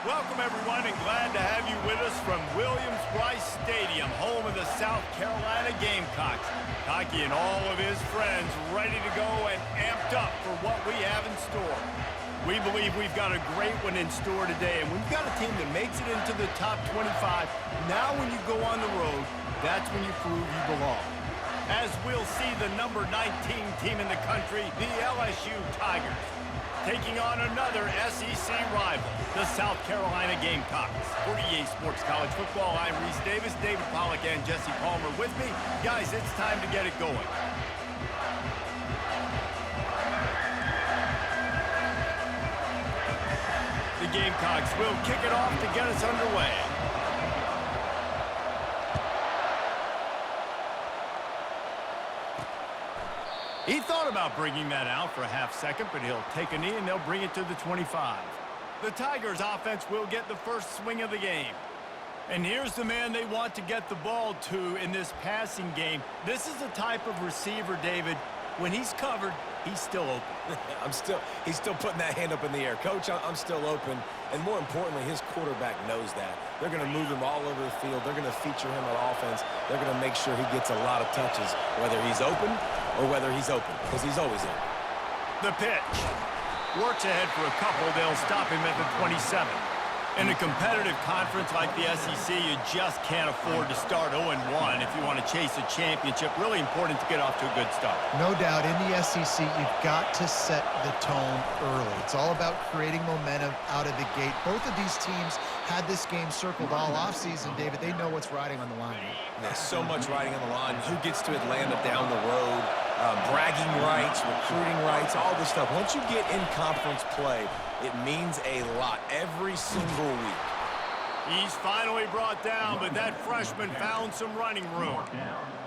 Welcome, everyone, and glad to have you with us from Williams-Brice Stadium, home of the South Carolina Gamecocks. Hockey and all of his friends ready to go and amped up for what we have in store. We believe we've got a great one in store today, and we've got a team that makes it into the top 25. Now when you go on the road, that's when you prove you belong. As we'll see the number 19 team in the country, the LSU Tigers, taking on another SEC rival, the South Carolina Gamecocks. For EA Sports College Football, I'm Reese Davis, David Pollack, and Jesse Palmer with me. Guys, it's time to get it going. The Gamecocks will kick it off to get us underway. He thought about bringing that out for a half second, but he'll take a knee and they'll bring it to the 25. The Tigers offense will get the first swing of the game. And here's the man they want to get the ball to in this passing game. This is the type of receiver, David, when he's covered, he's still open. He's still putting that hand up in the air. Coach, I'm still open. And more importantly, his quarterback knows that. They're going to move him all over the field. They're going to feature him on offense. They're going to make sure he gets a lot of touches, whether he's open or whether he's open, because he's always open. The pitch. Works ahead for a couple. They'll stop him at the 27. In a competitive conference like the SEC, you just can't afford to start 0-1 if you want to chase a championship. Really important to get off to a good start. No doubt, in the SEC, you've got to set the tone early. It's all about creating momentum out of the gate. Both of these teams had this game circled all offseason, David. They know what's riding on the line. There's so much riding on the line. Who gets to Atlanta down the road? Bragging rights, recruiting rights, all this stuff. Once you get in conference play, it means a lot every single week. He's finally brought down, but that freshman found some running room.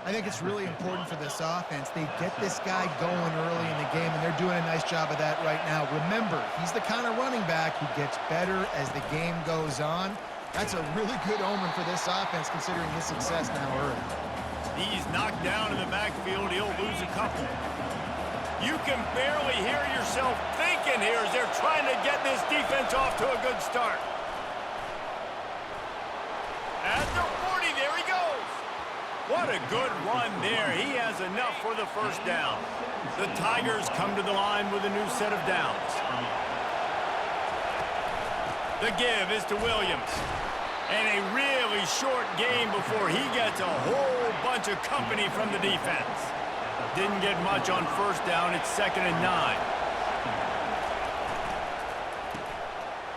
I think it's really important for this offense. They get this guy going early in the game, and they're doing a nice job of that right now. Remember, he's the kind of running back who gets better as the game goes on. That's a really good omen for this offense, considering his success now early. He's knocked down in the backfield. He'll lose a couple. You can barely hear yourself thinking here as they're trying to get this defense off to a good start. At the 40, there he goes. What a good run there. He has enough for the first down. The Tigers come to the line with a new set of downs. The give is to Williams. And a really short game before he gets a whole bunch of company from the defense. Didn't get much on first down. It's 2nd and 9.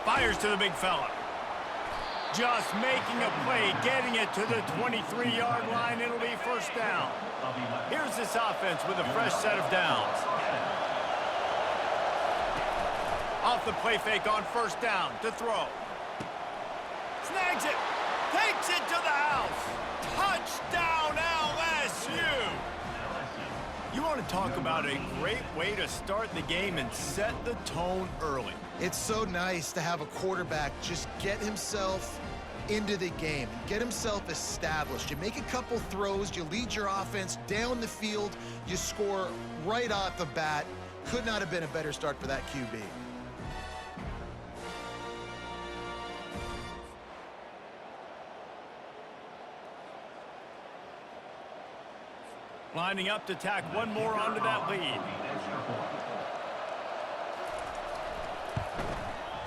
Fires to the big fella. Just making a play, getting it to the 23-yard line. It'll be first down. Here's this offense with a fresh set of downs. Off the play fake on first down to throw. Snags it. Takes it to the house. Touchdown, LSU. You want to talk about a great way to start the game and set the tone early. It's so nice to have a quarterback just get himself into the game, get himself established. You make a couple throws, you lead your offense down the field, you score right off the bat. Could not have been a better start for that QB. Lining up to tack one more onto that lead.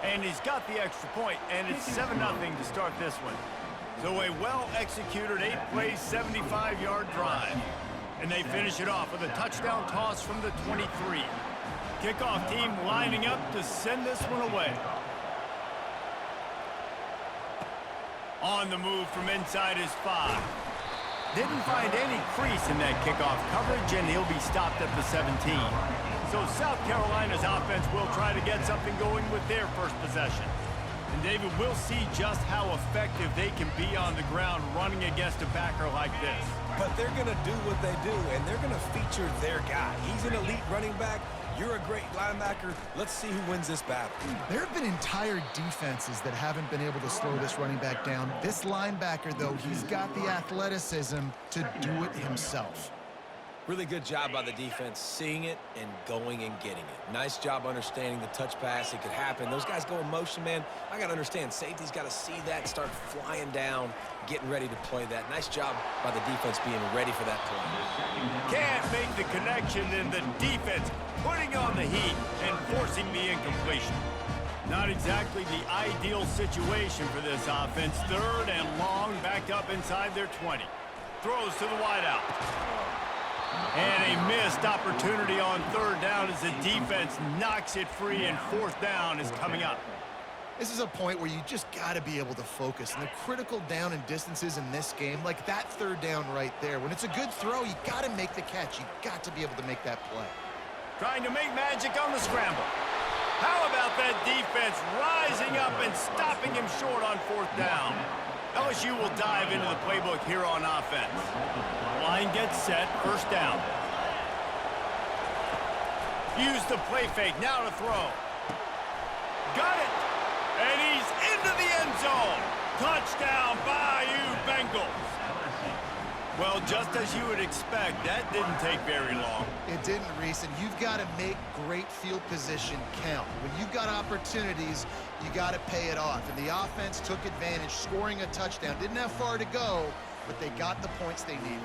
And he's got the extra point, and it's 7-0 to start this one. So a well-executed 8-play, 75-yard drive. And they finish it off with a touchdown toss from the 23. Kickoff team lining up to send this one away. On the move from inside his 5. Didn't find any crease in that kickoff coverage, and he'll be stopped at the 17. So South Carolina's offense will try to get something going with their first possession. And David, we'll see just how effective they can be on the ground running against a backer like this. But they're going to do what they do, and they're going to feature their guy. He's an elite running back. You're a great linebacker. Let's see who wins this battle. There have been entire defenses that haven't been able to slow this running back down. This linebacker, though, he's got the athleticism to do it himself. Really good job by the defense, seeing it and going and getting it. Nice job understanding the touch pass. It could happen. Those guys go in motion, man. I got to understand, safety's got to see that, start flying down, getting ready to play that. Nice job by the defense being ready for that play. Can't make the connection, and the defense putting on the heat and forcing the incompletion. Not exactly the ideal situation for this offense. 3rd and long, back up inside their 20. Throws to the wideout. And a missed opportunity on 3rd down as the defense knocks it free, and 4th down is coming up. This is a point where you just got to be able to focus. And the critical down and distances in this game, like that 3rd down right there, when it's a good throw, you got to make the catch. You got to be able to make that play. Trying to make magic on the scramble. How about that defense rising up and stopping him short on 4th down? LSU will dive into the playbook here on offense. Line gets set, 1st down. Use the play fake, now to throw. Got it! And he's into the end zone. Touchdown, Bayou Bengals. Well, just as you would expect, that didn't take very long. It didn't, Reese, and you've got to make great field position count. When you've got opportunities, you got to pay it off. And the offense took advantage, scoring a touchdown. Didn't have far to go, but they got the points they needed.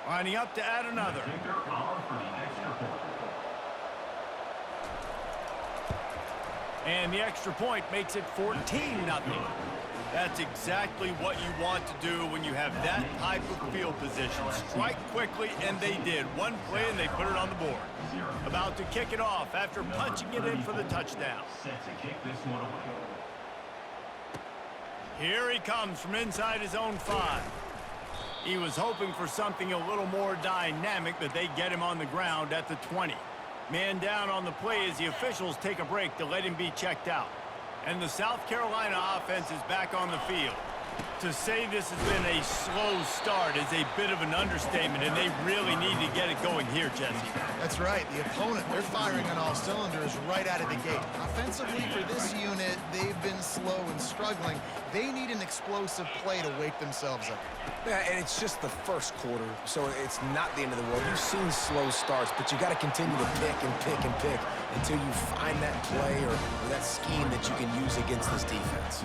Lining up to add another. And the extra point makes it 14-0. That's exactly what you want to do when you have that type of field position. Strike quickly, and they did. One play, and they put it on the board. About to kick it off after punching it in for the touchdown. Here he comes from inside his own 5. He was hoping for something a little more dynamic, but they get him on the ground at the 20. Man down on the play as the officials take a break to let him be checked out. And the South Carolina offense is back on the field. To say this has been a slow start is a bit of an understatement, and they really need to get it going here, Jesse. That's right. The opponent, they're firing on all cylinders right out of the gate. Offensively, for this unit, they've been slow and struggling. They need an explosive play to wake themselves up. Yeah, and it's just the first quarter, so it's not the end of the world. You've seen slow starts, but you got to continue to pick and pick and pick until you find that play or that scheme that you can use against this defense.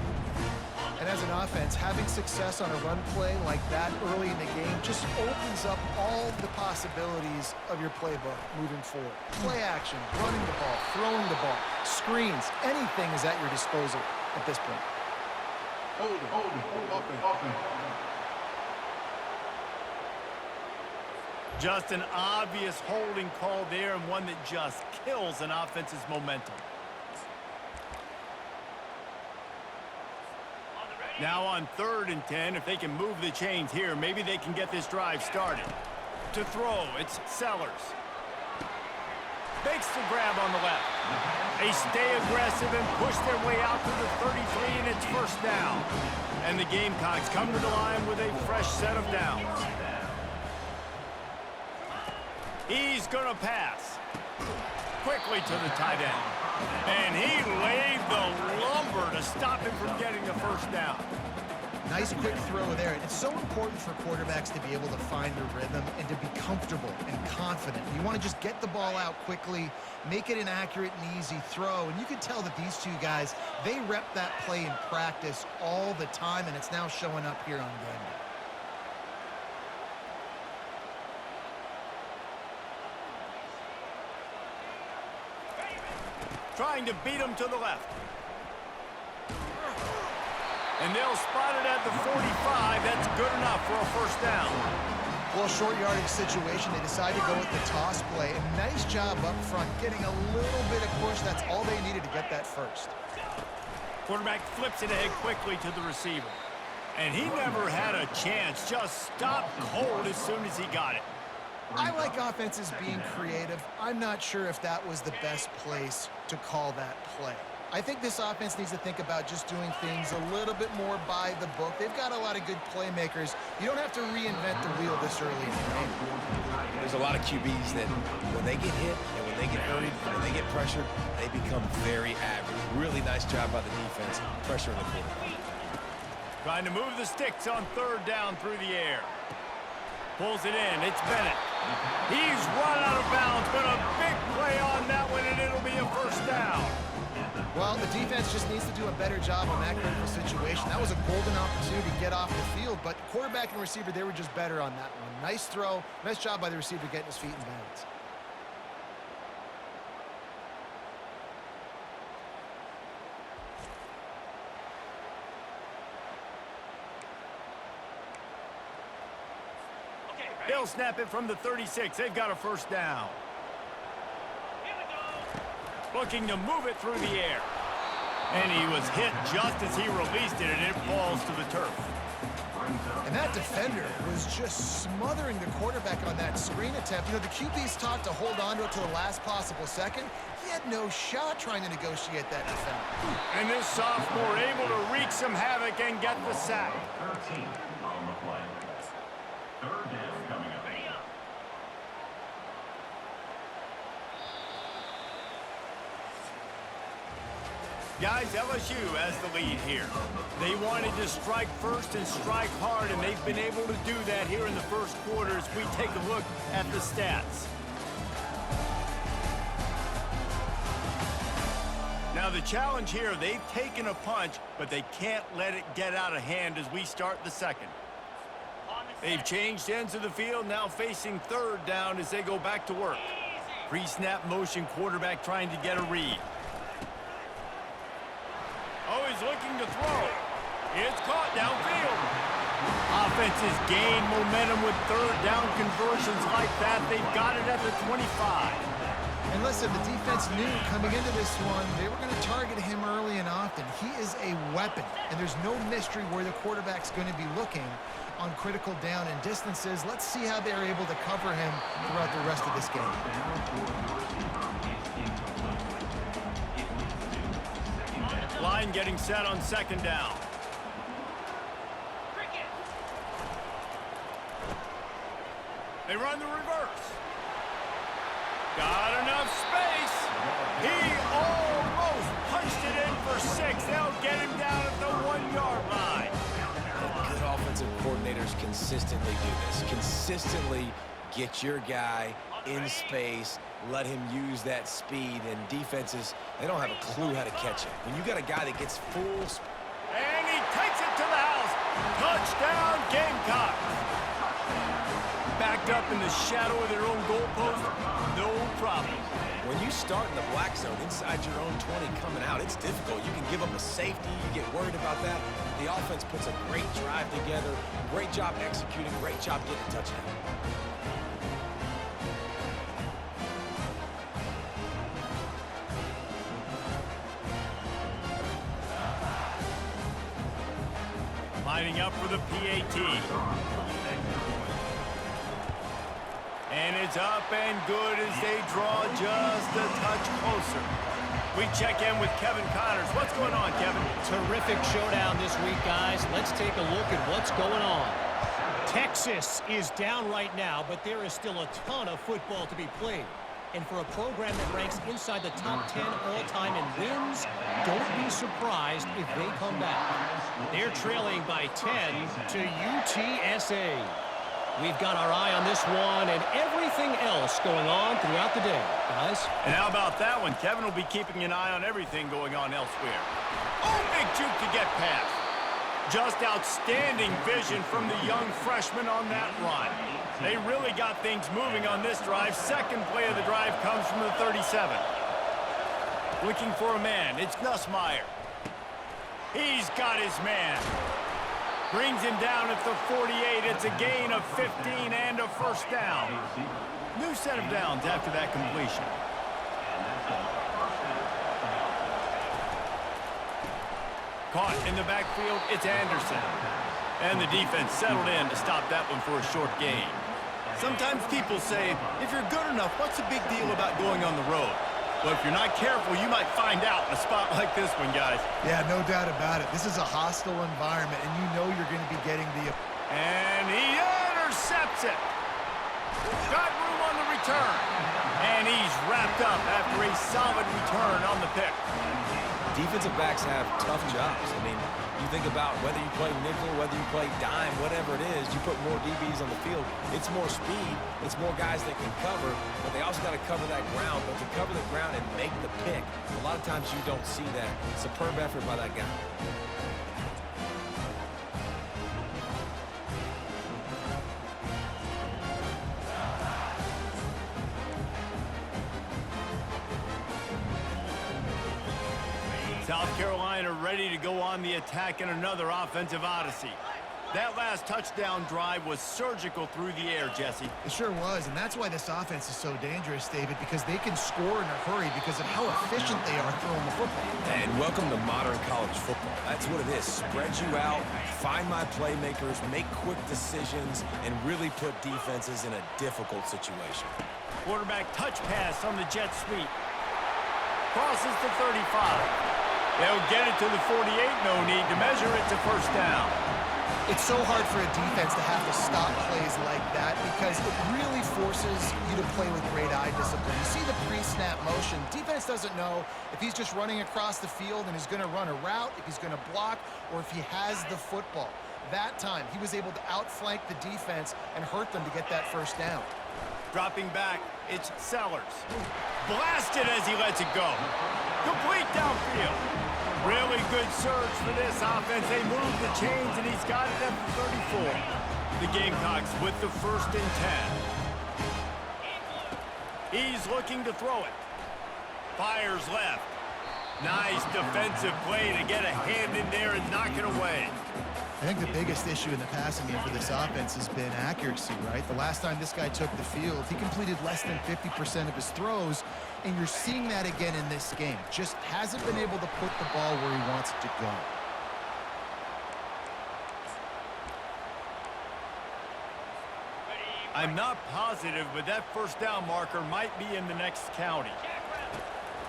And as an offense, having success on a run play like that early in the game just opens up all the possibilities of your playbook moving forward. Play action, running the ball, throwing the ball, screens, anything is at your disposal at this point. Hold it. Just an obvious holding call there, and one that just kills an offense's momentum. Now on 3rd and 10, if they can move the chains here, maybe they can get this drive started. To throw, it's Sellers. Makes the grab on the left. They stay aggressive and push their way out to the 33, and it's 1st down. And the Gamecocks come to the line with a fresh set of downs. He's going to pass. Quickly to the tight end. And he laid the lumber to stop him from getting the 1st down. Nice quick throw there. It's so important for quarterbacks to be able to find their rhythm and to be comfortable and confident. You want to just get the ball out quickly, make it an accurate and easy throw. And you can tell that these two guys, they rep that play in practice all the time, and it's now showing up here on game day. Trying to beat him to the left. And they'll spot it at the 45. That's good enough for a 1st down. Well, short yardage situation, they decide to go with the toss play. A nice job up front, getting a little bit of push. That's all they needed to get that 1st. Quarterback flips it ahead quickly to the receiver. And he never had a chance. Just stopped cold as soon as he got it. I like offenses being creative. I'm not sure if that was the best place to call that play. I think this offense needs to think about just doing things a little bit more by the book. They've got a lot of good playmakers. You don't have to reinvent the wheel this early in the game. There's a lot of QBs that when they get hit and when they get hurried and when they get pressured, they become very average. Really nice job by the defense, pressuring the quarterback. Trying to move the sticks on third down through the air. Pulls it in. It's Bennett. He's run out of bounds, but a big play on that one, and it'll be a first down. Well, the defense just needs to do a better job on that critical situation. That was a golden opportunity to get off the field, but quarterback and receiver, they were just better on that one. Nice throw. Nice job by the receiver getting his feet in bounds. They'll snap it from the 36. They've got a first down. Looking to move it through the air. And he was hit just as he released it, and it falls to the turf. And that defender was just smothering the quarterback on that screen attempt. You know, the QB's taught to hold on to it to the last possible second. He had no shot trying to negotiate that defender. And this sophomore able to wreak some havoc and get the sack. 13 on the play. Third down coming up. Guys, LSU has the lead here. They wanted to strike first and strike hard, and they've been able to do that here in the first quarter as we take a look at the stats. Now the challenge here, they've taken a punch, but they can't let it get out of hand as we start the second. They've changed ends of the field, now facing third down as they go back to work. Pre-snap motion, quarterback trying to get a read. Oh, he's looking to throw. It's caught downfield. Offenses gain momentum with third down conversions like that. They've got it at the 25. And listen, the defense knew coming into this one, they were going to target him early and often. He is a weapon, and there's no mystery where the quarterback's going to be looking on critical down and distances. Let's see how they're able to cover him throughout the rest of this game. Line getting set on second down. They run the reverse. Got enough space. He almost punched it in for 6. They'll get him down at the 1-yard line. Good offensive coordinators consistently do this. Consistently get your guy in space, let him use that speed, and defenses, they don't have a clue how to catch him. When you got a guy that gets full speed. And he takes it to the house. Touchdown, Gamecocks. Backed up in the shadow of their own goalpost, no problem. When you start in the black zone inside your own 20 coming out, it's difficult. You can give up a safety. You get worried about that. The offense puts a great drive together. Great job executing. Great job getting a touchdown. Lining up for the PAT. And it's up and good as they draw just a touch closer. We check in with Kevin Connors. What's going on, Kevin? Terrific showdown this week, guys. Let's take a look at what's going on. Texas is down right now, but there is still a ton of football to be played. And for a program that ranks inside the top 10 all-time in wins, don't be surprised if they come back. They're trailing by 10 to UTSA. We've got our eye on this one and everything else going on throughout the day, guys. And how about that one? Kevin will be keeping an eye on everything going on elsewhere. Oh, big juke to get past. Just outstanding vision from the young freshman on that run. They really got things moving on this drive. Second play of the drive comes from the 37. Looking for a man. It's Nussmeier. He's got his man. Brings him down at the 48. It's a gain of 15 and a first down. New set of downs after that completion. Caught in the backfield, it's Anderson. And the defense settled in to stop that one for a short gain. Sometimes people say, if you're good enough, what's the big deal about going on the road? Well, if you're not careful, you might find out in a spot like this one, guys. Yeah, no doubt about it. This is a hostile environment, and you know you're going to be getting the... And he intercepts it. Got room on the return. And he's wrapped up after a solid return on the pick. defensive backs have tough jobs. I mean, you think about whether you play nickel, whether you play dime, whatever it is, you put more DBs on the field. It's more speed. It's more guys that can cover, but they also got to cover that ground. But to cover the ground and make the pick, a lot of times you don't see that. Superb effort by that guy. South Carolina ready to go on the attack in another offensive odyssey. That last touchdown drive was surgical through the air, Jesse. It sure was, and that's why this offense is so dangerous, David, because they can score in a hurry because of how efficient they are throwing the football. And welcome to modern college football. That's what it is. Spread you out, find my playmakers, make quick decisions, and really put defenses in a difficult situation. Quarterback touch pass on the jet sweep. Crosses the 35. They'll get it to the 48. No need to measure it to first down. It's so hard for a defense to have to stop plays like that because it really forces you to play with great eye discipline. You see the pre-snap motion. Defense doesn't know if he's just running across the field and is going to run a route, if he's going to block, or if he has the football. That time, he was able to outflank the defense and hurt them to get that first down. Dropping back, it's Sellers. Blasted as he lets it go. Complete downfield. Really good surge for this offense. They move the chains, and he's got it at the 34. The Gamecocks with the 1st and 10. He's looking to throw it. Fires left. Nice defensive play to get a hand in there and knock it away. I think the biggest issue in the passing game for this offense has been accuracy, right? The last time this guy took the field, he completed less than 50% of his throws, and you're seeing that again in this game. Just hasn't been able to put the ball where he wants it to go. I'm not positive, but that first down marker might be in the next county.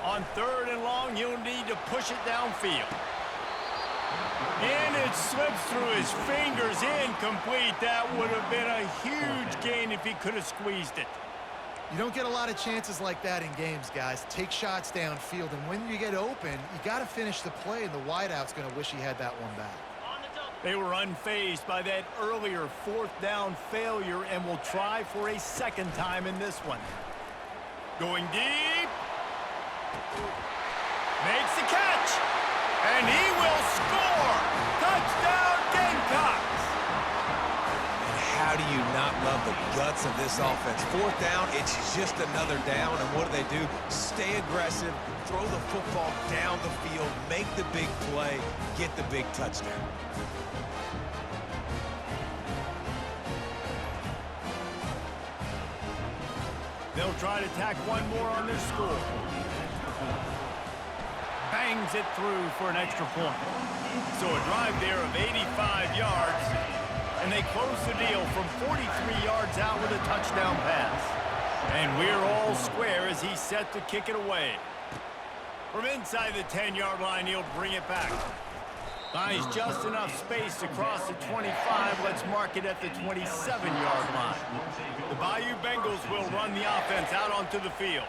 On 3rd and long, he'll need to push it downfield. And it slips through his fingers, incomplete. That would have been a huge gain if he could have squeezed it. You don't get a lot of chances like that in games, guys. Take shots downfield, and when you get open, you got to finish the play, and the wideout's going to wish he had that one back. They were unfazed by that earlier 4th down failure and will try for a 2nd time in this one. Going deep. Makes the catch. And he will score! Touchdown, Gamecocks! And how do you not love the guts of this offense? 4th down, it's just another down, and what do? Stay aggressive, throw the football down the field, make the big play, get the big touchdown. They'll try to tack one more on their score. Bangs it through for an extra point. So a drive there of 85 yards, and they close the deal from 43 yards out with a touchdown pass. And we're all square as he's set to kick it away. From inside the 10-yard line, he'll bring it back. Finds just enough space to cross the 25. Let's mark it at the 27-yard line. The Bayou Bengals will run the offense out onto the field.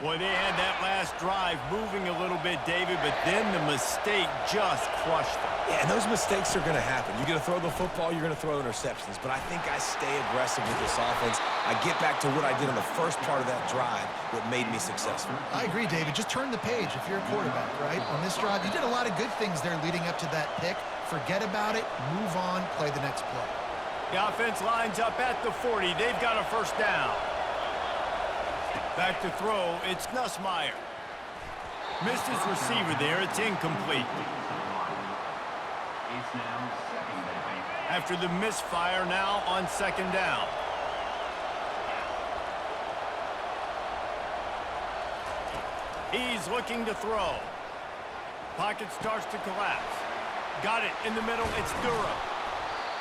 Boy, they had that last drive moving a little bit, David, but then the mistake just crushed them. Yeah, and those mistakes are going to happen. You're going to throw the football, you're going to throw interceptions, but I think I stay aggressive with this offense. I get back to what I did in the first part of that drive, what made me successful. I agree, David. Just turn the page if you're a quarterback, right? On this drive, you did a lot of good things there leading up to that pick. Forget about it, move on, play the next play. The offense lines up at the 40. They've got a first down. Back to throw, it's Nussmeier. Missed his receiver there, it's incomplete. It's now 2nd down. After the misfire, now on 2nd down. He's looking to throw. Pocket starts to collapse. Got it in the middle, it's Durham.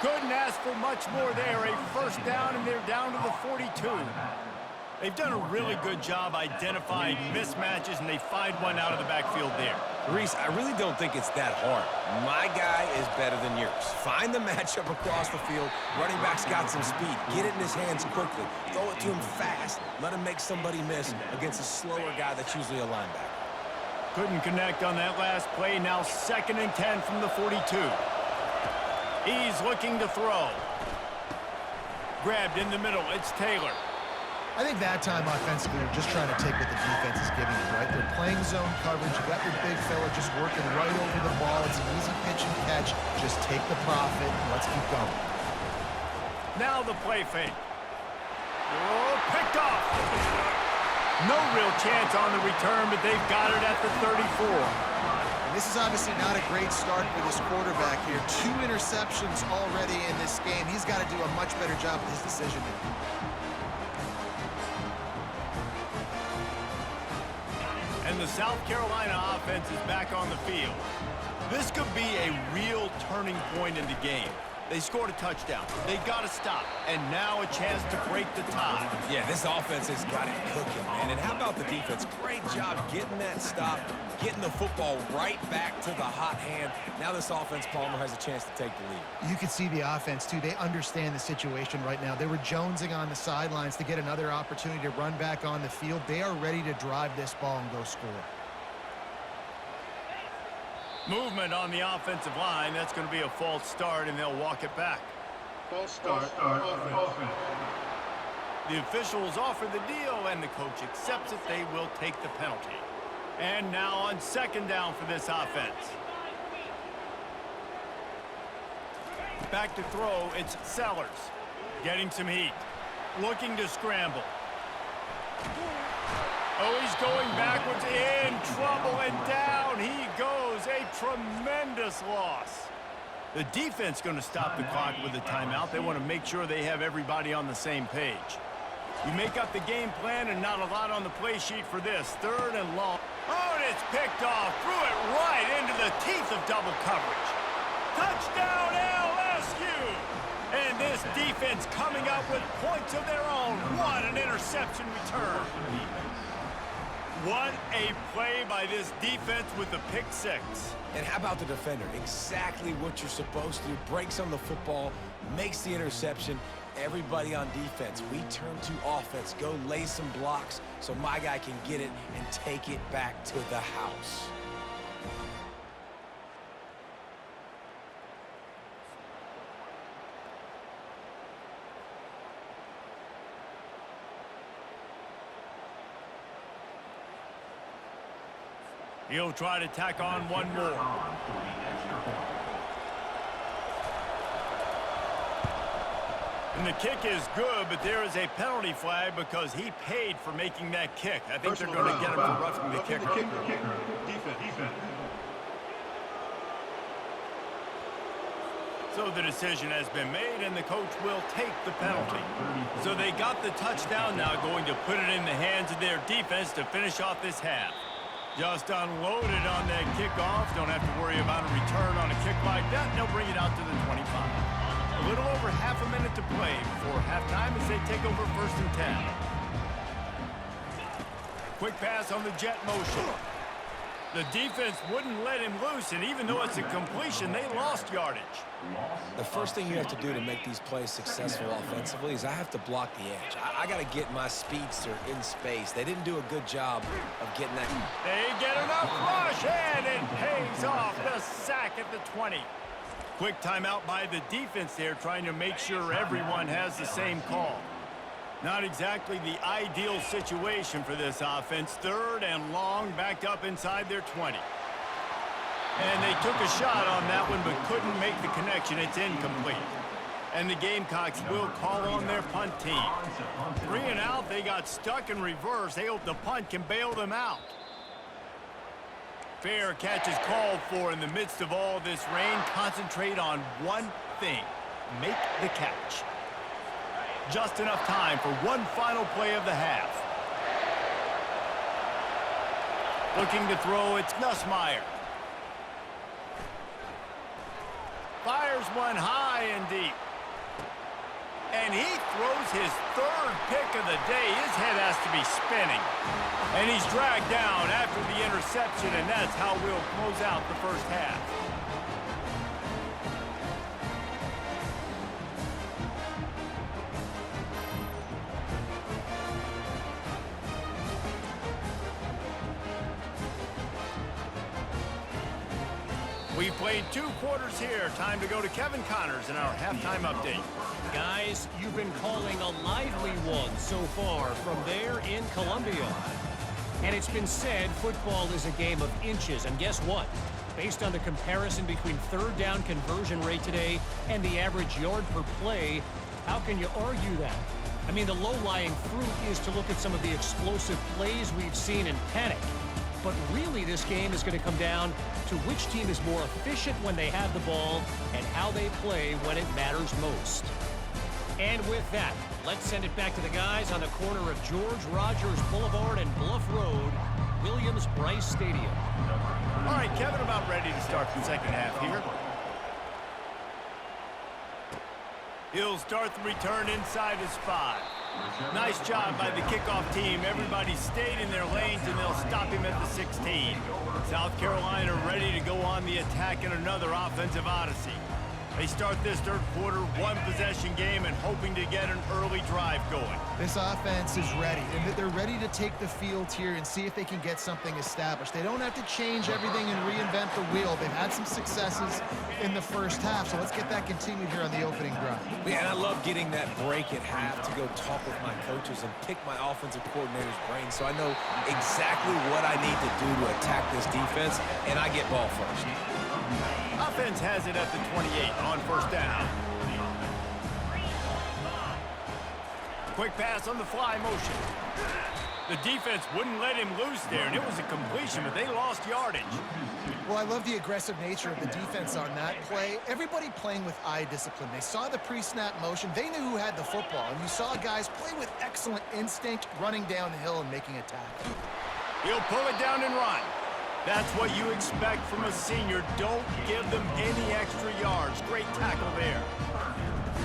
Couldn't ask for much more there. A first down, and they're down to the 42. They've done a really good job identifying mismatches, and they find one out of the backfield there. Reese, I really don't think it's that hard. My guy is better than yours. Find the matchup across the field. Running back's got some speed. Get it in his hands quickly. Throw it to him fast. Let him make somebody miss against a slower guy that's usually a linebacker. Couldn't connect on that last play. Now 2nd and 10 from the 42. He's looking to throw. Grabbed in the middle. It's Taylor. I think that time offensively, they're just trying to take what the defense is giving them, right? They're playing zone coverage. You got your big fella just working right over the ball. It's an easy pitch and catch. Just take the profit and let's keep going. Now the play fake. Oh, picked off. No real chance on the return, but they've got it at the 34. And this is obviously not a great start for this quarterback here. 2 interceptions already in this game. He's got to do a much better job with his decision making. And the South Carolina offense is back on the field. This could be a real turning point in the game. They scored a touchdown. They got to stop. And now a chance to break the tie. Yeah, this offense has got it cooking, man. And how about the defense? Great job getting that stop, getting the football right back to the hot hand. Now this offense, Palmer, has a chance to take the lead. You can see the offense, too. They understand the situation right now. They were jonesing on the sidelines to get another opportunity to run back on the field. They are ready to drive this ball and go score. Movement on the offensive line. That's going to be a false start, and they'll walk it back. False start. Offense. The officials offer the deal, and the coach accepts it. They will take the penalty. And now on 2nd down for this offense. Back to throw, it's Sellers. Getting some heat. Looking to scramble. Oh, he's going backwards, in trouble, and down he goes. A tremendous loss. The defense going to stop the clock with a timeout. They want to make sure they have everybody on the same page. You make up the game plan and not a lot on the play sheet for this. 3rd and long. Oh, and it's picked off. Threw it right into the teeth of double coverage. Touchdown, LSU! And this defense coming up with points of their own. What an interception return. What a play by this defense with the pick 6. And how about the defender? Exactly what you're supposed to do. Breaks on the football, makes the interception. Everybody on defense, we turn to offense. Go lay some blocks so my guy can get it and take it back to the house. He'll try to tack on one more. And the kick is good, but there is a penalty flag because he paid for making that kick. I think they're going to get him for roughing the kicker. Defense. So the decision has been made, and the coach will take the penalty. So they got the touchdown, now going to put it in the hands of their defense to finish off this half. Just unloaded on that kickoff. Don't have to worry about a return on a kick like that. They'll bring it out to the 25. A little over half a minute to play before halftime as they take over 1st and 10. Quick pass on the jet motion. The defense wouldn't let him loose, and even though it's a completion, they lost yardage. The first thing you have to do to make these plays successful offensively is I have to block the edge. I got to get my speedster in space. They didn't do a good job of getting that. They get enough rush, and it pays off. The sack at the 20. Quick timeout by the defense there, trying to make sure everyone has the same call. Not exactly the ideal situation for this offense. 3rd and long, backed up inside their 20. And they took a shot on that one, but couldn't make the connection. It's incomplete. And the Gamecocks will call on their punt team. 3 and out, they got stuck in reverse. They hope the punt can bail them out. Fair catch is called for in the midst of all this rain. Concentrate on one thing. Make the catch. Just enough time for one final play of the half. Looking to throw, it's Nussmeier. Fires one high and deep. And he throws his 3rd pick of the day. His head has to be spinning. And he's dragged down after the interception, and that's how we'll close out the 1st half. We've played 2 quarters here. Time to go to Kevin Connors in our halftime update. Guys, you've been calling a lively one so far from there in Columbia. And it's been said football is a game of inches. And guess what? Based on the comparison between third down conversion rate today and the average yard per play, how can you argue that? I mean, the low-lying fruit is to look at some of the explosive plays we've seen in panic. But really, this game is going to come down to which team is more efficient when they have the ball and how they play when it matters most. And with that, let's send it back to the guys on the corner of George Rogers Boulevard and Bluff Road, Williams-Brice Stadium. All right, Kevin, about ready to start the second half here. He'll start the return inside his 5. Nice job by the kickoff team. Everybody stayed in their lanes, and they'll stop him at the 16. South Carolina ready to go on the attack in another offensive odyssey. They start this third quarter, 1-possession game, and hoping to get an early drive going. This offense is ready, and they're ready to take the field here and see if they can get something established. They don't have to change everything and reinvent the wheel. They've had some successes in the first half, so let's get that continued here on the opening drive. Yeah, and I love getting that break at half to go talk with my coaches and pick my offensive coordinator's brain so I know exactly what I need to do to attack this defense, and I get ball first. Offense has it at the 28 on first down. Quick pass on the fly motion. The defense wouldn't let him loose there, and it was a completion, but they lost yardage. Well, I love the aggressive nature of the defense on that play. Everybody playing with eye discipline. They saw the pre-snap motion. They knew who had the football, and you saw guys play with excellent instinct, running down the hill and making a tackle. He'll pull it down and run. That's what you expect from a senior. Don't give them any extra yards. Great tackle there.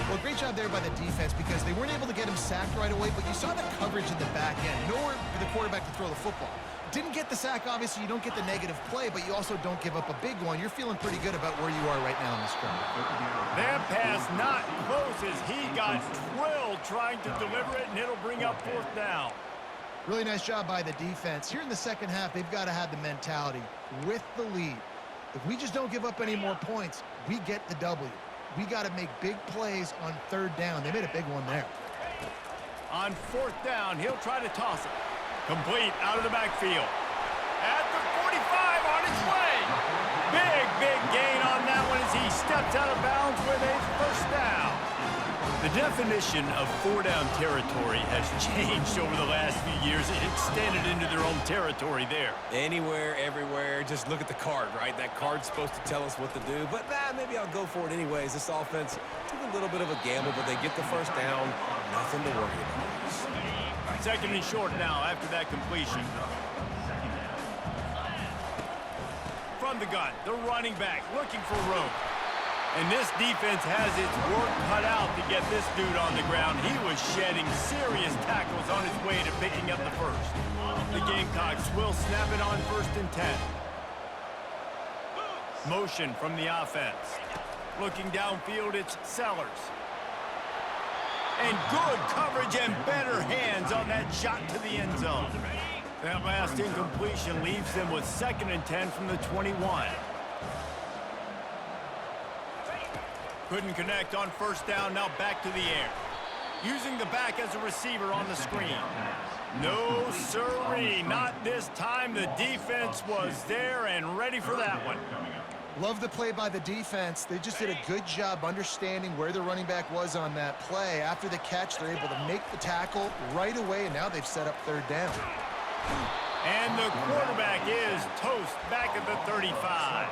Well, great job there by the defense because they weren't able to get him sacked right away, but you saw the coverage in the back end. Nowhere for the quarterback to throw the football. Didn't get the sack, obviously. You don't get the negative play, but you also don't give up a big one. You're feeling pretty good about where you are right now in this scrum. That pass not close as he got drilled trying to deliver it, and it'll bring up fourth down. Really nice job by the defense. Here in the second half, they've got to have the mentality with the lead. If we just don't give up any more points, we get the W. We got to make big plays on third down. They made a big one there. On fourth down, he'll try to toss it. Complete out of the backfield. At the 45 on his way. Big gain on that one as he steps out of bounds with a first down. The definition of four-down territory has changed over the last few years. It extended into their own territory there. Anywhere, everywhere, just look at the card, right? That card's supposed to tell us what to do, but maybe I'll go for it anyways. This offense took a little bit of a gamble, but they get the first down. Nothing to worry about. Second and short now after that completion. From the gun, the running back looking for room. And this defense has its work cut out to get this dude on the ground. He was shedding serious tackles on his way to picking up the first. The Gamecocks will snap it on 1st and 10. Motion from the offense. Looking downfield, it's Sellers. And good coverage and better hands on that shot to the end zone. That last incompletion leaves them with 2nd and 10 from the 21. Couldn't connect on first down, now back to the air. Using the back as a receiver on the screen. No sirree, not this time. The defense was there and ready for that one. Love the play by the defense. They just did a good job understanding where the running back was on that play. After the catch, they're able to make the tackle right away, and now they've set up third down. And the quarterback is toast back at the 35.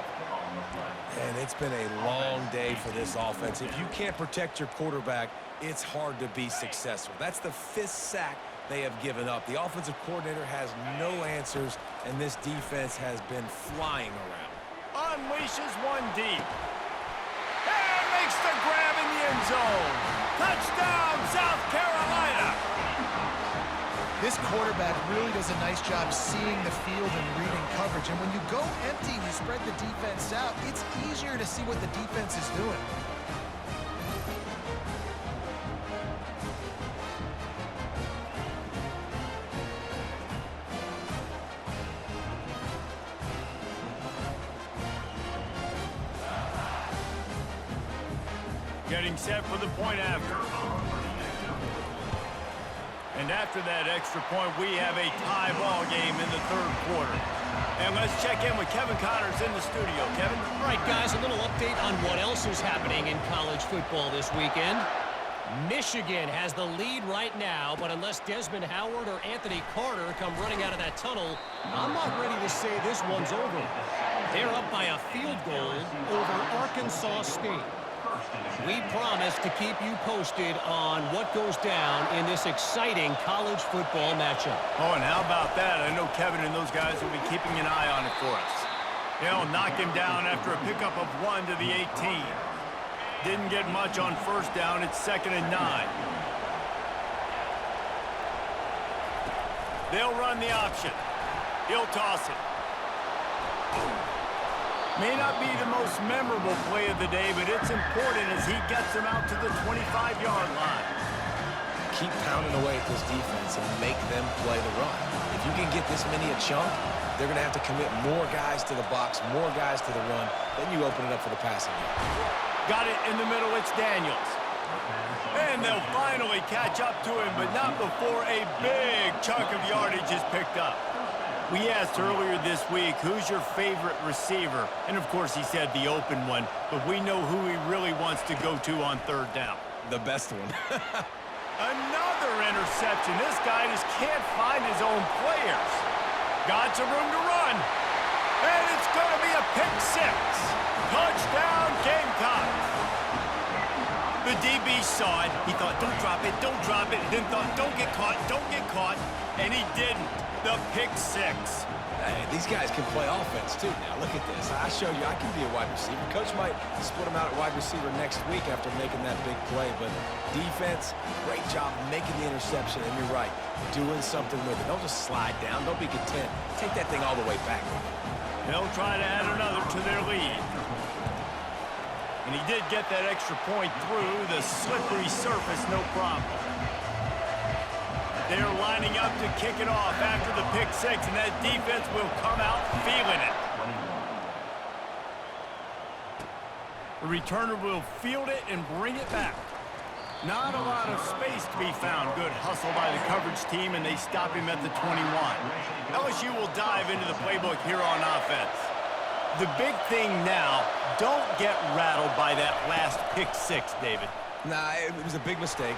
And it's been a long day for this offense. If you can't protect your quarterback, it's hard to be successful. That's the 5th sack they have given up. The offensive coordinator has no answers, and this defense has been flying around. Unleashes one deep. And makes the grab in the end zone. Touchdown, South Carolina. This quarterback really does a nice job seeing the field and reading coverage. And when you go empty and you spread the defense out, it's easier to see what the defense is doing. Getting set for the point after. And after that extra point, we have a tie ball game in the third quarter. And let's check in with Kevin Connors in the studio. Kevin? All right, guys, a little update on what else is happening in college football this weekend. Michigan has the lead right now, but unless Desmond Howard or Anthony Carter come running out of that tunnel, I'm not ready to say this one's over. They're up by a field goal over Arkansas State. We promise to keep you posted on what goes down in this exciting college football matchup. Oh, and how about that? I know Kevin and those guys will be keeping an eye on it for us. They'll knock him down after a pickup of 1 to the 18. Didn't get much on first down. It's 2nd and 9. They'll run the option. He'll toss it. May not be the most memorable play of the day, but it's important as he gets them out to the 25-yard line. Keep pounding away at this defense and make them play the run. If you can get this many a chunk, they're going to have to commit more guys to the box, more guys to the run. Then you open it up for the passing game. Got it in the middle. It's Daniels. And they'll finally catch up to him, but not before a big chunk of yardage is picked up. We asked earlier this week, who's your favorite receiver? And, of course, he said the open one, but we know who he really wants to go to on third down. The best one. Another interception. This guy just can't find his own players. Got some room to run. And it's going to be a pick six. Touchdown, Gamecocks. The DB saw it. He thought, don't drop it, don't drop it. Then thought, don't get caught, don't get caught. And he didn't. The pick six. Hey, these guys can play offense, too. Now, look at this. I show you I can be a wide receiver. Coach might split him out at wide receiver next week after making that big play. But defense, great job making the interception. And you're right, doing something with it. Don't just slide down. Don't be content. Take that thing all the way back. They'll try to add another to their lead. And he did get that extra point through the slippery surface, no problem. They're lining up to kick it off after the pick six, and that defense will come out feeling it. The returner will field it and bring it back. Not a lot of space to be found. Good hustle by the coverage team, and they stop him at the 21. LSU will dive into the playbook here on offense. The big thing now, don't get rattled by that last pick six, David. Nah, it was a big mistake.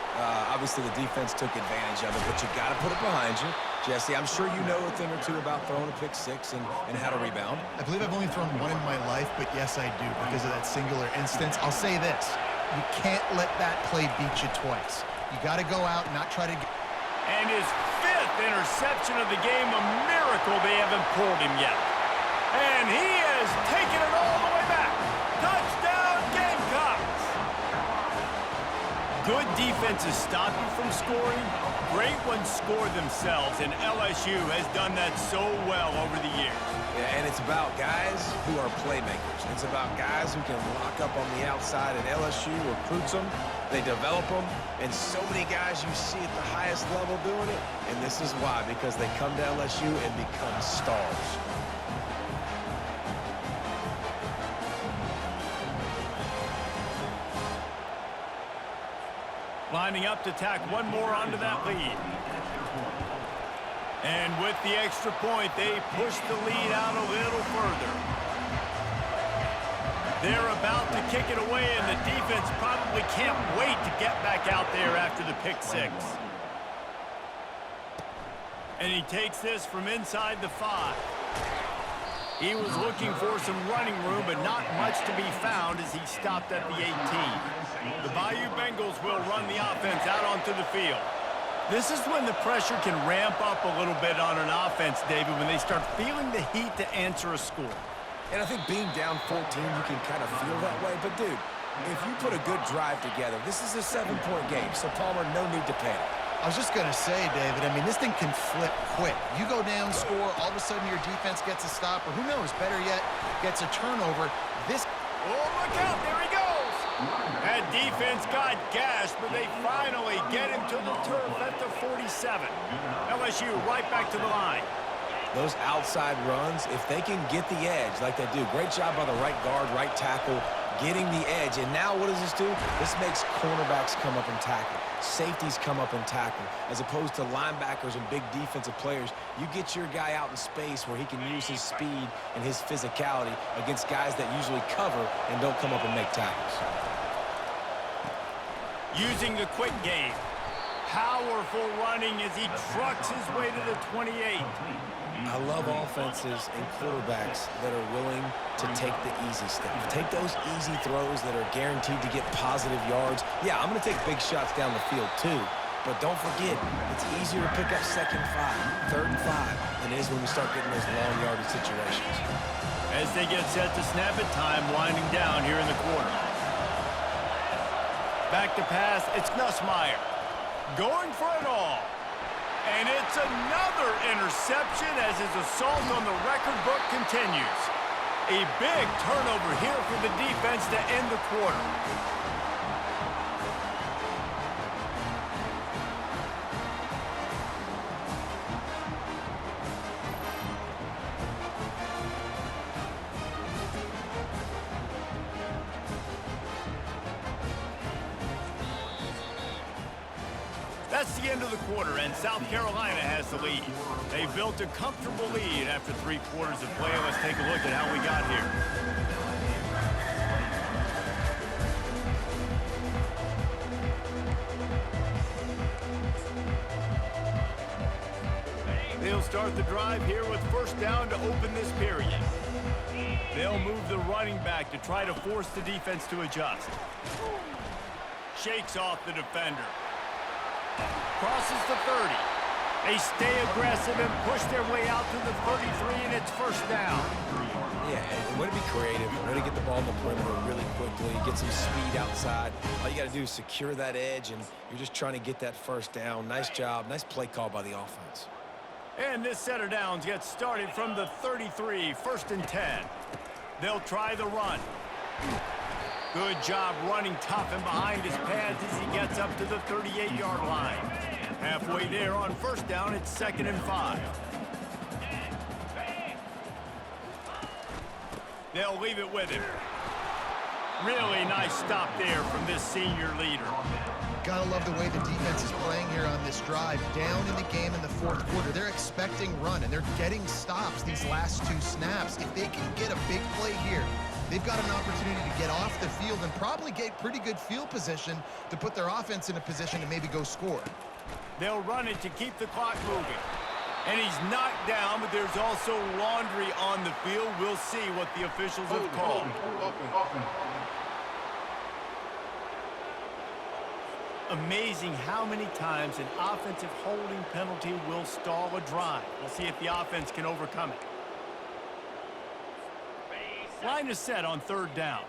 Obviously, the defense took advantage of it, but you got to put it behind you. Jesse, I'm sure you know a thing or two about throwing a pick six and how to rebound. I believe I've only thrown one in my life, but yes, I do because of that singular instance. I'll say this. You can't let that play beat you twice. You got to go out and not try to get... And his 5th interception of the game, a miracle they haven't pulled him yet. And he has taken it all the way back. Touchdown, Gamecocks! Good defenses stop you from scoring. Great ones score themselves, and LSU has done that so well over the years. Yeah, and it's about guys who are playmakers. It's about guys who can lock up on the outside, and LSU recruits them. They develop them, and so many guys you see at the highest level doing it, and this is why, because they come to LSU and become stars. Lining up to tack one more onto that lead. And with the extra point, they push the lead out a little further. They're about to kick it away, and the defense probably can't wait to get back out there after the pick six. And he takes this from inside the 5. He was looking for some running room, but not much to be found as he stopped at the 18. The Bayou Bengals will run the offense out onto the field. This is when the pressure can ramp up a little bit on an offense, David, when they start feeling the heat to answer a score. And I think being down 14, you can kind of feel that way. But, dude, if you put a good drive together, this is a 7-point game, so Palmer, no need to panic. I was just going to say, David, I mean, this thing can flip quick. You go down, score, all of a sudden your defense gets a stop, or who knows, better yet, gets a turnover. This... Oh, look out, there he goes! That defense got gashed, but they finally get him to the turf at the 47. LSU right back to the line. Those outside runs, if they can get the edge like they do, great job by the right guard, right tackle, getting the edge. And now what does this do? This makes cornerbacks come up and tackle. Safeties come up and tackle. As opposed to linebackers and big defensive players, you get your guy out in space where he can use his speed and his physicality against guys that usually cover and don't come up and make tackles. Using the quick game. Powerful running as he trucks his way to the 28. I love offenses and quarterbacks that are willing to take the easy stuff. Take those easy throws that are guaranteed to get positive yards. Yeah, I'm going to take big shots down the field too. But don't forget, it's easier to pick up 2nd and 5, 3rd and 5 than it is when we start getting those long yardage situations. As they get set to snap it, time winding down here in the quarter. Back to pass, it's Nussmeier. Going for it all. And it's another interception as his assault on the record book continues. A big turnover here for the defense to end the quarter. That's the end of the quarter, and South Carolina has the lead. They've built a comfortable lead after 3 quarters of play. Let's take a look at how we got here. They'll start the drive here with 1st down to open this period. They'll move the running back to try to force the defense to adjust. Shakes off the defender. Crosses the 30. They stay aggressive and push their way out to the 33, and it's 1st down. Yeah, and way to be creative, way to get the ball in the perimeter really quickly, get some speed outside. All you got to do is secure that edge, and you're just trying to get that 1st down. Nice job, nice play call by the offense. And this set of downs gets started from the 33, 1st and 10. They'll try the run. Good job running tough and behind his pads as he gets up to the 38-yard line. Halfway there on 1st down, it's 2nd and 5. They'll leave it with him. Really nice stop there from this senior leader. Gotta love the way the defense is playing here on this drive. Down in the game in the 4th quarter. They're expecting run, and they're getting stops these last 2 snaps. If they can get a big play here, they've got an opportunity to get off the field and probably get pretty good field position to put their offense in a position to maybe go score. They'll run it to keep the clock moving. And he's knocked down, but there's also laundry on the field. We'll see what the officials have called. Amazing how many times an offensive holding penalty will stall a drive. We'll see if the offense can overcome it. Line is set on 3rd down.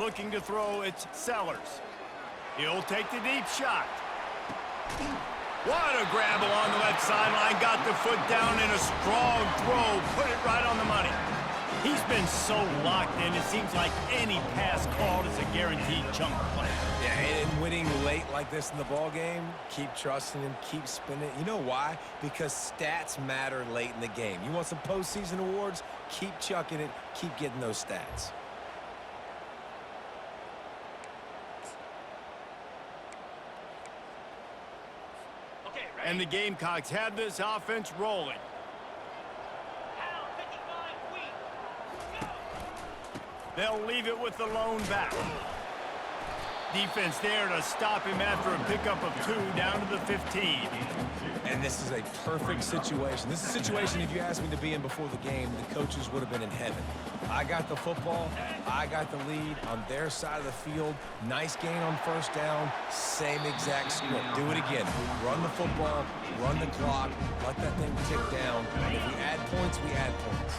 Looking to throw, it's Sellers. He'll take the deep shot. What a grab along the left sideline. Got the foot down in a strong throw. Put it right on the money. He's been so locked in, it seems like any pass called is a guaranteed chunk play. Yeah, and winning late like this in the ball game, keep trusting him, keep spinning. You know why? Because stats matter late in the game. You want some postseason awards? Keep chucking it, keep getting those stats. And the Gamecocks have this offense rolling. They'll leave it with the lone back. Defense there to stop him after a pickup of 2 down to the 15. And this is a perfect situation. This is a situation, if you asked me to be in before the game, the coaches would have been in heaven. I got the football. I got the lead on their side of the field. Nice gain on 1st down. Same exact script. Do it again. Run the football, run the clock, let that thing tick down. And if we add points, we add points.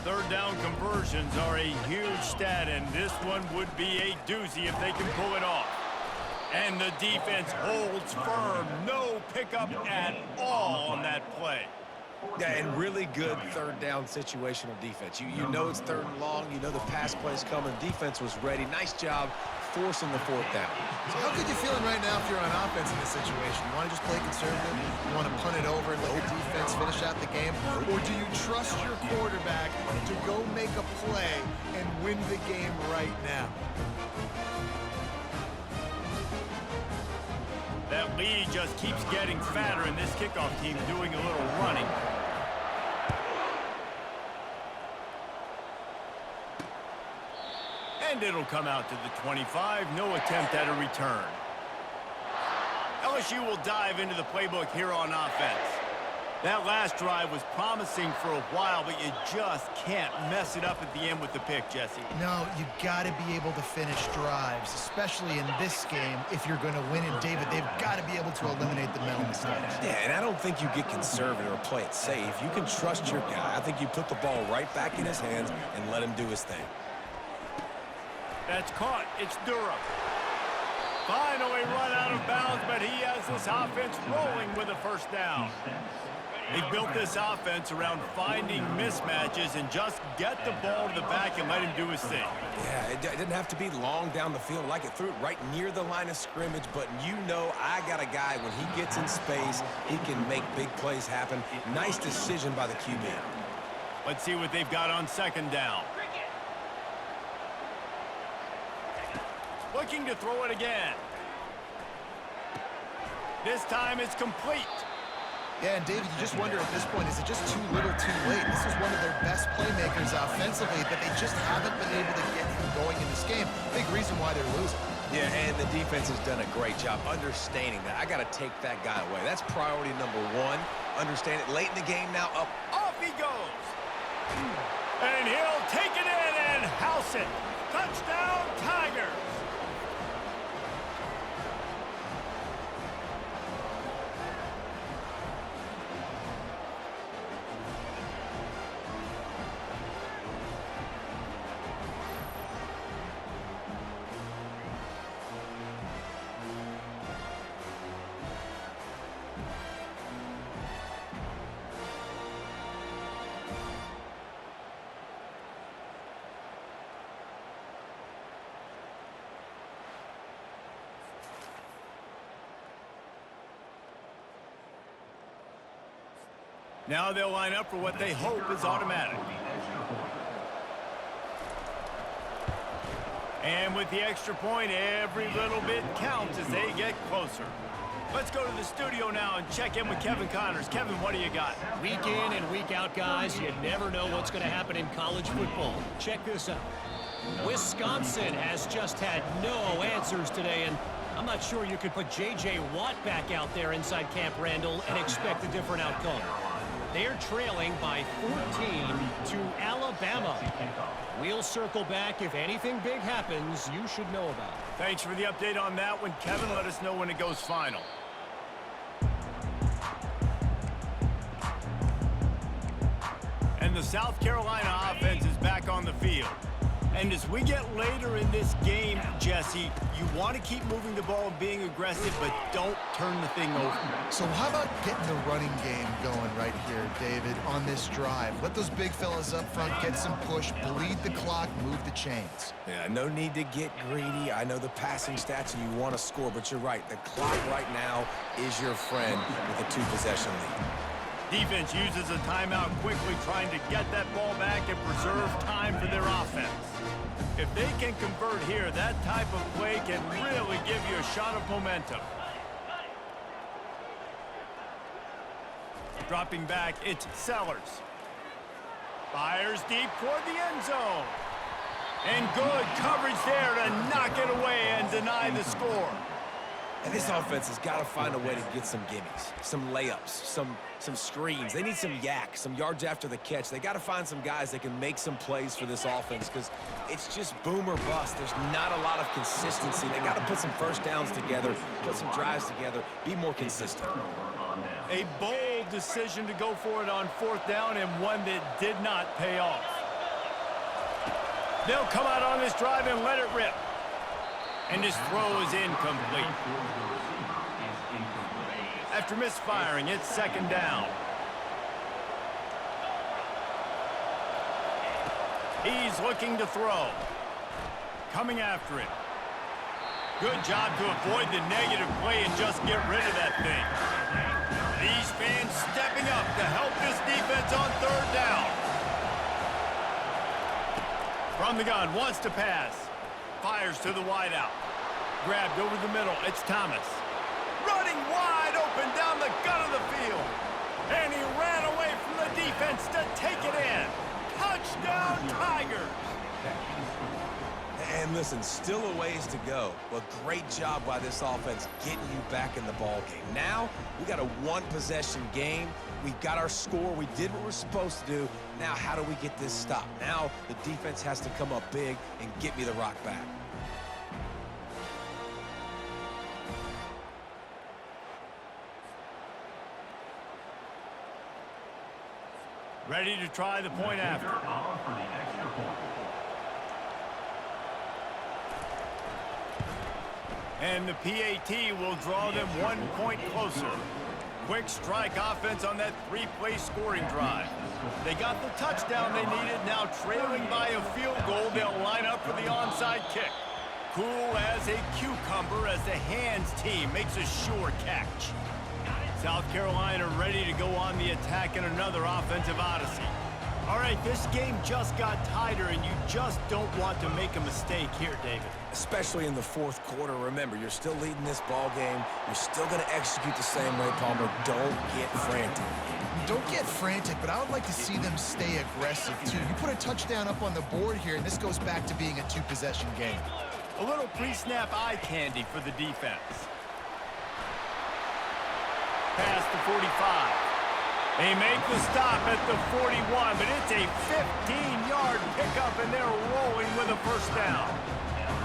3rd down conversions are a huge stat, and this one would be a doozy if they can pull it off. And the defense holds firm. No pickup at all on that play. Yeah, and really good 3rd down situational defense. You know it's 3rd and long. You know the pass play's coming. Defense was ready. Nice job forcing the fourth down. So how good you feeling right now if you're on offense in this situation? You want to just play conservative? You want to punt it over and let the defense finish out the game? Or do you trust your quarterback to go make a play and win the game right now? That lead just keeps getting fatter, and this kickoff team doing a little running. And it'll come out to the 25. No attempt at a return. LSU will dive into the playbook here on offense. That last drive was promising for a while, but you just can't mess it up at the end with the pick, Jesse. No, you got to be able to finish drives, especially in this game. If you're going to win it, David, they've got to be able to eliminate the mental mistakes. Yeah, and I don't think you get conservative or play it safe. You can trust your guy. I think you put the ball right back in his hands and let him do his thing. That's caught. It's Durham. Finally run out of bounds, but he has this offense rolling with a first down. They built this offense around finding mismatches and just get the ball to the back and let him do his thing. Yeah, it didn't have to be long down the field. Like it threw it right near the line of scrimmage, but you know I got a guy, when he gets in space, he can make big plays happen. Nice decision by the QB. Let's see what they've got on second down. Looking to throw it again. This time it's complete. Yeah, and David, you just wonder at this point, is it just too little too late? This is one of their best playmakers offensively, but they just haven't been able to get him going in this game. Big reason why they're losing. Yeah, and the defense has done a great job understanding that. I got to take that guy away. That's priority number one. Understand it late in the game now. Up. Off he goes. And he'll take it in and house it. Touchdown, Tigers. Now they'll line up for what they hope is automatic. And with the extra point, every little bit counts as they get closer. Let's go to the studio now and check in with Kevin Connors. Kevin, what do you got? Week in and week out, guys, you never know what's going to happen in college football. Check this out. Wisconsin has just had no answers today, and I'm not sure you could put J.J. Watt back out there inside Camp Randall and expect a different outcome. They're trailing by 14 to Alabama. We'll circle back. If anything big happens, you should know about it. Thanks for the update on that one, Kevin. Let us know when it goes final. And the South Carolina offense is back on the field. And as we get later in this game, Jesse, you want to keep moving the ball and being aggressive, but don't turn the thing over. So how about getting the running game going right here, David, on this drive? Let those big fellas up front get some push, bleed the clock, move the chains. Yeah, no need to get greedy. I know the passing stats and you want to score, but you're right. The clock right now is your friend with a two-possession lead. Defense uses a timeout quickly, trying to get that ball back and preserve time for their offense. If they can convert here, that type of play can really give you a shot of momentum. Dropping back, it's Sellers. Fires deep toward the end zone. And good coverage there to knock it away and deny the score. And this offense has got to find a way to get some gimmies, some layups, some screens. They need some yak, some yards after the catch. They got to find some guys that can make some plays for this offense because it's just boom or bust. There's not a lot of consistency. They got to put some first downs together, put some drives together, be more consistent. A bold decision to go for it on fourth down and one that did not pay off. They'll come out on this drive and let it rip. And his throw is incomplete. After misfiring, it's second down. He's looking to throw. Coming after it. Good job to avoid the negative play and just get rid of that thing. These fans stepping up to help this defense on third down. From the gun, wants to pass. Fires to the wideout. Grabbed over the middle. It's Thomas. Running wide open down the gut of the field. And he ran away from the defense to take it in. Touchdown, Tigers. And listen, still a ways to go, but great job by this offense getting you back in the ball game. Now, we got a one-possession game. We got our score. We did what we're supposed to do. Now, how do we get this stopped? Now, the defense has to come up big and get me the rock back. Ready to try the point after. For the extra point. And the PAT will draw them 1 point closer. Quick strike offense on that three-play scoring drive. They got the touchdown they needed. Now trailing by a field goal, they'll line up for the onside kick. Cool as a cucumber as the hands team makes a sure catch. South Carolina ready to go on the attack in another offensive odyssey. All right, this game just got tighter, and you just don't want to make a mistake here, David. Especially in the fourth quarter. Remember, you're still leading this ball game. You're still going to execute the same way, Palmer. Don't get frantic. Don't get frantic, but I would like to see them stay aggressive, too. You put a touchdown up on the board here, and this goes back to being a two-possession game. A little pre-snap eye candy for the defense. Past the 45. They make the stop at the 41, but it's a 15-yard pickup, and they're rolling with a first down.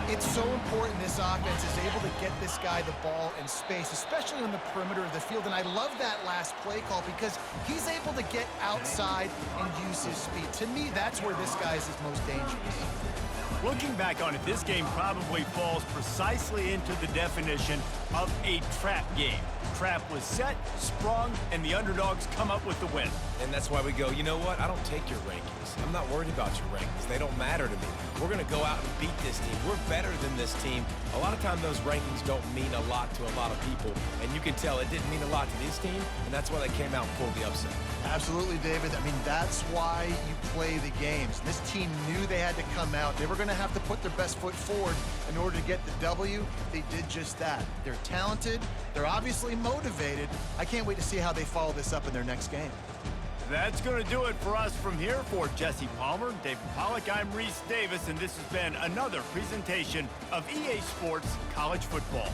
It's so important this offense is able to get this guy the ball in space, especially on the perimeter of the field. And I love that last play call because he's able to get outside and use his speed. To me, that's where this guy is his most dangerous. Looking back on it, this game probably falls precisely into the definition of a trap game. Trap was set, sprung, and the underdogs come up with the win. And that's why we go, you know what? I don't take your rankings. I'm not worried about your rankings. They don't matter to me. We're going to go out and beat this team. We're better than this team. A lot of times those rankings don't mean a lot to a lot of people. And you can tell it didn't mean a lot to this team, and that's why they came out and pulled the upset. Absolutely, David. I mean, that's why you play the games. This team knew they had to come out. They were going to have to put their best foot forward in order to get the W. They did just that. They're talented. They're obviously motivated. I can't wait to see how they follow this up in their next game. That's going to do it for us from here. For Jesse Palmer, David Pollack, I'm Reese Davis, and this has been another presentation of EA Sports College Football.